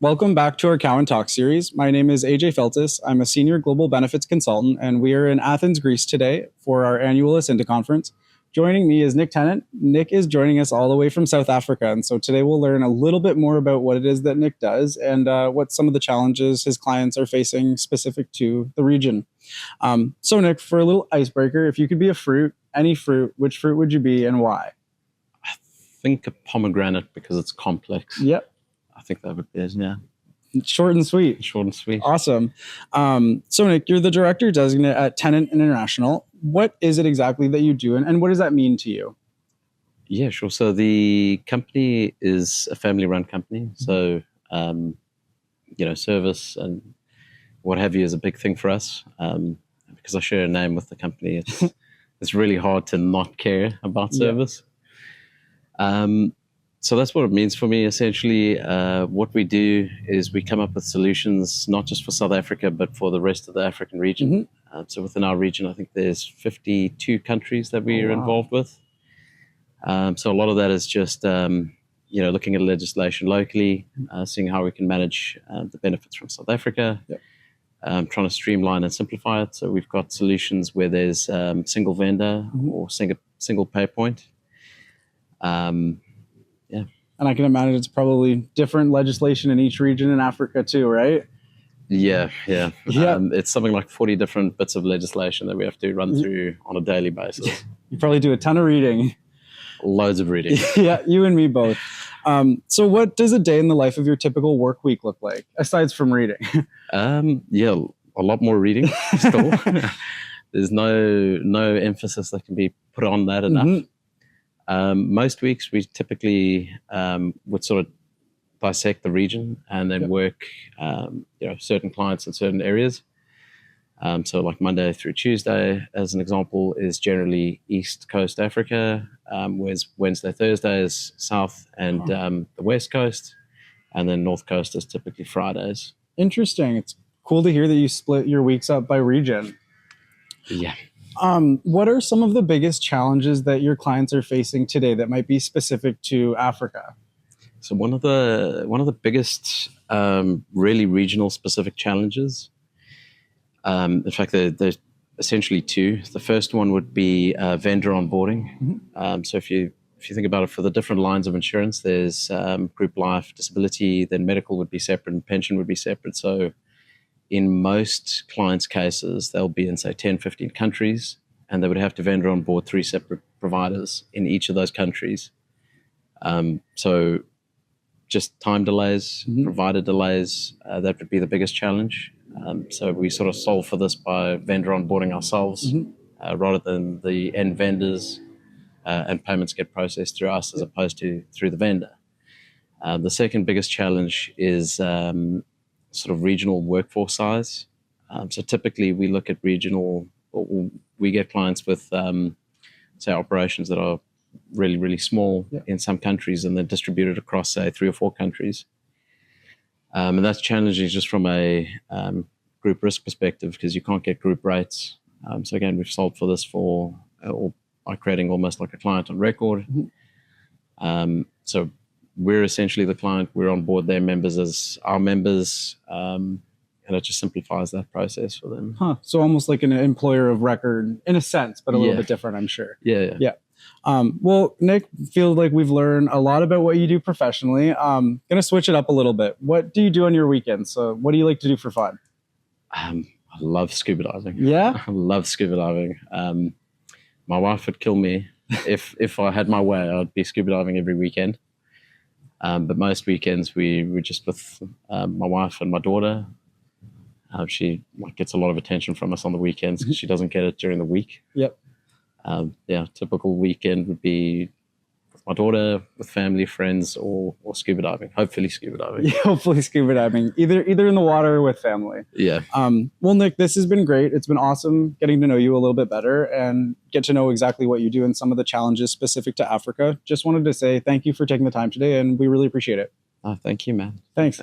Welcome back to our Cowan Talk series. My name is AJ Feltis. I'm a senior global benefits consultant, and we are in Athens, Greece today for our annual Asinta conference. Joining me is Nick Tennant. Nick is joining us all the way from South Africa, and so today we'll learn a little bit more about what it is that Nick does and what some of the challenges his clients are facing specific to the region. So Nick, for a little icebreaker, if you could be a fruit, any fruit, which fruit would you be and why? I think a pomegranate because it's complex. Yep. I think that would be it, yeah. Short and sweet. Short and sweet. Awesome. So Nick, you're the director designate at Tennant International. What is it exactly that you do, and what does that mean to you? Yeah, sure. So the company is a family-run company. So, service and what have you is a big thing for us. Because I share a name with the company, it's really hard to not care about service. So that's what it means for me. Essentially, what we do is we come up with solutions, not just for South Africa, but for the rest of the African region. Mm-hmm. So within our region, I think there's 52 countries that we are involved with. So a lot of that is just, looking at legislation locally, seeing how we can manage the benefits from South Africa, trying to streamline and simplify it. So we've got solutions where there's single vendor or single pay point. And I can imagine it's probably different legislation in each region in Africa too, right? Yeah. It's something like 40 different bits of legislation that we have to run through on a daily basis. You probably do a ton of reading. Loads of reading. Yeah, you and me both. So what does a day in the life of your typical work week look like, aside from reading? A lot more reading still. There's no emphasis that can be put on that enough. Most weeks we typically would sort of dissect the region and then work, certain clients in certain areas. So like Monday through Tuesday, as an example, is generally East Coast Africa, whereas Wednesday, Thursday is South and the West Coast, and then North Coast is typically Fridays. Interesting. It's cool to hear that you split your weeks up by region. Yeah. What are some of the biggest challenges that your clients are facing today that might be specific to Africa? So one of the biggest really regional specific challenges, in fact, there's essentially two. The first one would be vendor onboarding. So if you think about it, for the different lines of insurance, there's group life, disability, then medical would be separate and pension would be separate. So in most clients' cases, they'll be in, say, 10, 15 countries, and they would have to vendor on board 3 separate providers in each of those countries. So just time delays, provider delays, that would be the biggest challenge. So we sort of solve for this by vendor onboarding ourselves rather than the end vendors, and payments get processed through us as opposed to through the vendor. The second biggest challenge is sort of regional workforce size. So typically we look at regional, or we get clients with, say, operations that are really, really small in some countries and then distributed across, say, 3 or 4 countries. And that's challenging just from a group risk perspective because you can't get group rates. So again, we've solved for this by creating almost like a client on record. So we're essentially the client. We're on board their members as our members, and it just simplifies that process for them. So almost like an employer of record in a sense, but a little bit different, I'm sure. Yeah. Well, Nick, feel like we've learned a lot about what you do professionally. Going to switch it up a little bit. What do you do on your weekends? So what do you like to do for fun? I love scuba diving. Yeah? I love scuba diving. My wife would kill me. If I had my way, I'd be scuba diving every weekend. But most weekends we're just with my wife and my daughter. She gets a lot of attention from us on the weekends because she doesn't get it during the week. Yep. Typical weekend would be with my daughter, with family, friends, or scuba diving. Hopefully scuba diving. Yeah, hopefully scuba diving, either in the water or with family. Yeah. Well, Nick, this has been great. It's been awesome getting to know you a little bit better and get to know exactly what you do and some of the challenges specific to Africa. Just wanted to say thank you for taking the time today, and we really appreciate it. Thank you, man. Thanks.